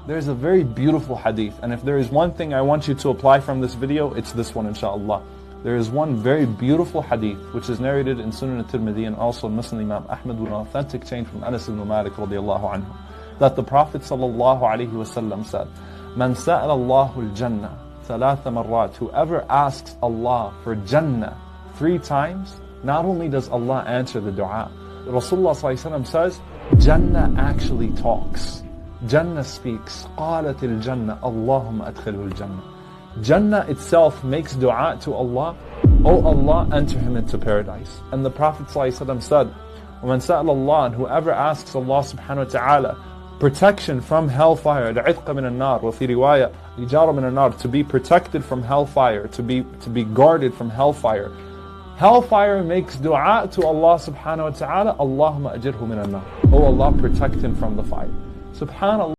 There's a very beautiful hadith, and if there is one thing I want you to apply from this video, it's this one, inshaAllah. There is one very beautiful hadith which is narrated in Sunan al-Tirmidhi and also Muslim Imam Ahmad with an authentic chain from Anas ibn Malik radiallahu anhu, that the Prophet sallallahu alaihi wasallam said, "Man sa'ala Allahu al-Jannah thalatha marrat." Whoever asks Allah for Jannah 3 times, not only does Allah answer the dua, Rasulullah sallallahu alaihi wasallam says, Jannah actually talks. Jannah speaks. قالت الجنة اللهم أدخله الجنة. Jannah itself makes dua to Allah, "Oh Allah, enter him into paradise." And the Prophet ﷺ said, وَمَنْ سَأَلَ اللَّهَ, and whoever asks Allah subhanahu wa ta'ala protection from hellfire, الْعِتْقَ مِنَ النَّارِ, وَفِي رِوَايَةٍ إِجَارَ مِنَ النَّارِ, to be protected from hellfire, to be guarded from hellfire. Hellfire makes dua to Allah subhanahu wa ta'ala, "Allahumma ajirhu min an-nar." Oh Allah, protect him from the fire. Subhanallah.